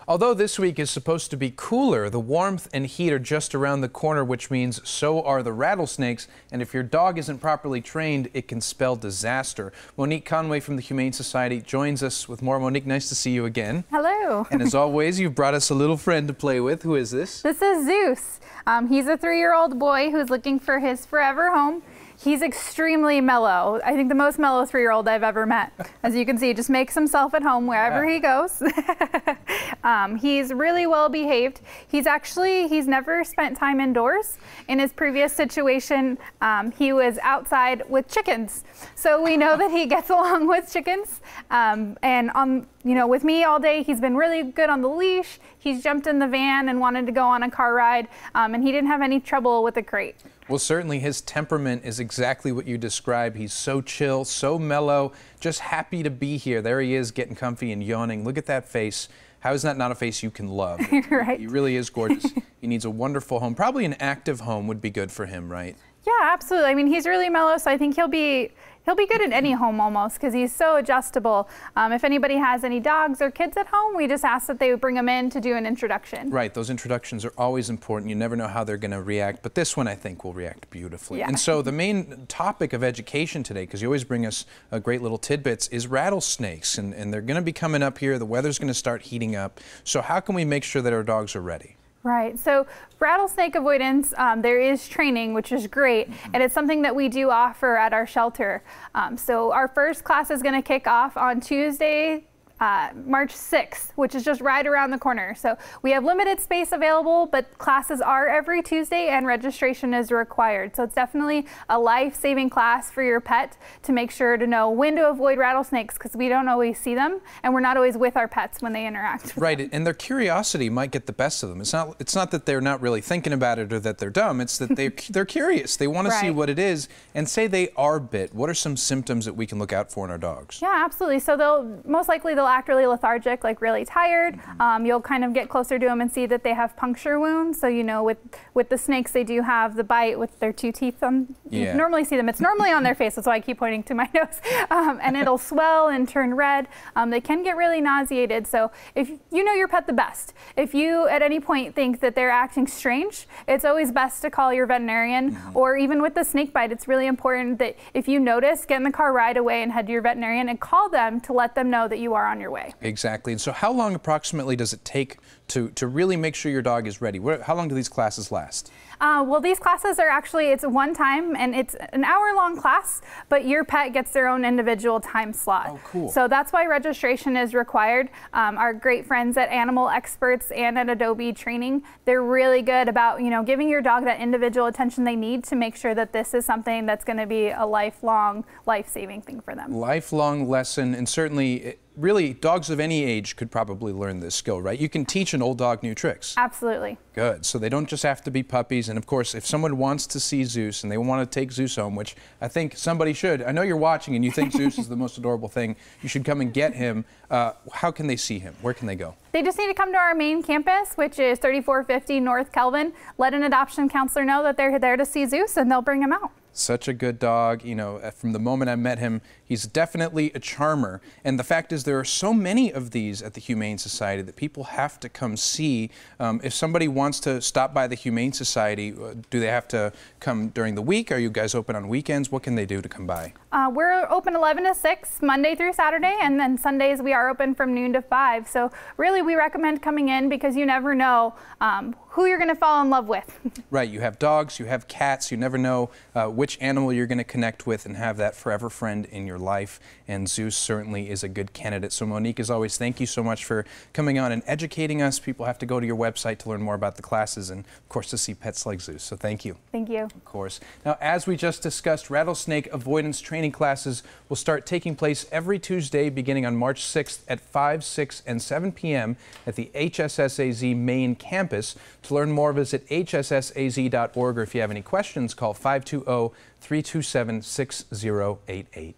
Although this week is supposed to be cooler, the warmth and heat are just around the corner, which means so are the rattlesnakes. And if your dog isn't properly trained, it can spell disaster. Monique Conway from the Humane Society joins us with more. Monique, nice to see you again. Hello. And as always, you've brought us a little friend to play with. Who is this? This is Zeus. He's a 3-year-old boy who's looking for his forever home. He's extremely mellow. I think the most mellow 3-year-old I've ever met. As you can see, just makes himself at home wherever he goes. He's really well behaved. He's never spent time indoors. In his previous situation, he was outside with chickens. So we know that he gets along with chickens. With me all day, he's been really good on the leash. He's jumped in the van and wanted to go on a car ride, and he didn't have any trouble with a crate. Well, certainly his temperament is exactly what you describe. He's so chill, so mellow, just happy to be here. There he is, getting comfy and yawning. Look at that face. How is that not a face you can love? Right. He really is gorgeous. He needs a wonderful home. Probably an active home would be good for him, right? Yeah, absolutely. I mean, he's really mellow, so I think he'll be good in any home almost, because he's so adjustable. If anybody has any dogs or kids at home, we just ask that they would bring them in to do an introduction. Right, those introductions are always important. You never know how they're going to react, but this one I think will react beautifully. Yeah. And so the main topic of education today, because you always bring us great little tidbits, is rattlesnakes, and they're going to be coming up here. The weather's going to start heating up. So how can we make sure that our dogs are ready? Right. So rattlesnake avoidance, there is training, which is great, and it's something that we do offer at our shelter. So our first class is going to kick off on Tuesday, March 6th, which is just right around the corner. So we have limited space available, but classes are every Tuesday and registration is required. So it's definitely a life-saving class for your pet to make sure to know when to avoid rattlesnakes, because we don't always see them and we're not always with our pets when they interact with Right, them. and their curiosity might get the best of them. It's not that they're not really thinking about it or that they're dumb. It's that they're curious. They want to see what it is. And say they are bit. What are some symptoms that we can look out for in our dogs? Yeah, absolutely. So they'll act really lethargic, like really tired. You'll kind of get closer to them and see that they have puncture wounds. So, you know, with the snakes, they do have the bite with their 2 teeth. You can normally see them. It's normally on their face. That's why I keep pointing to my nose. And it'll swell and turn red. They can get really nauseated. So if you know your pet the best, if you at any point think that they're acting strange, it's always best to call your veterinarian. Or even with the snake bite, it's really important that if you notice, get in the car right away and head to your veterinarian and call them to let them know that you are on your way. Exactly. And so how long approximately does it take to really make sure your dog is ready? How long do these classes last? Well, these classes are actually, it's one time and it's an hour-long class, but your pet gets their own individual time slot. Oh, cool. So that's why registration is required. Our great friends at Animal Experts and at Adobe Training, they're really good about, you know, giving your dog that individual attention they need to make sure that this is something that's going to be a lifelong, life-saving thing for them. Lifelong lesson, and certainly really, dogs of any age could probably learn this skill, right? You can teach an old dog new tricks. Absolutely. Good. So they don't just have to be puppies. And of course, if someone wants to see Zeus and they want to take Zeus home, which I think somebody should, I know you're watching and you think Zeus is the most adorable thing, you should come and get him. How can they see him? Where can they go? They just need to come to our main campus, which is 3450 North Kelvin. Let an adoption counselor know that they're there to see Zeus and they'll bring him out. Such a good dog. You know, from the moment I met him, he's definitely a charmer. And the fact is there are so many of these at the Humane Society that people have to come see. If somebody wants to stop by the Humane Society, do they have to come during the week? Are you guys open on weekends? What can they do to come by? We're open 11 to 6, Monday through Saturday, and then Sundays we are open from noon to 5. So really we recommend coming in because you never know who you're going to fall in love with. Right, you have dogs, you have cats, you never know which animal you're going to connect with and have that forever friend in your life, and Zeus certainly is a good candidate. So Monique, as always, thank you so much for coming on and educating us. People have to go to your website to learn more about the classes and, of course, to see pets like Zeus. So thank you. Thank you. Of course. Now, as we just discussed, rattlesnake avoidance training classes will start taking place every Tuesday beginning on March 6th at 5, 6, and 7 p.m. at the HSSAZ main campus. To learn more, visit hssaz.org, or if you have any questions, call 520-327-6088.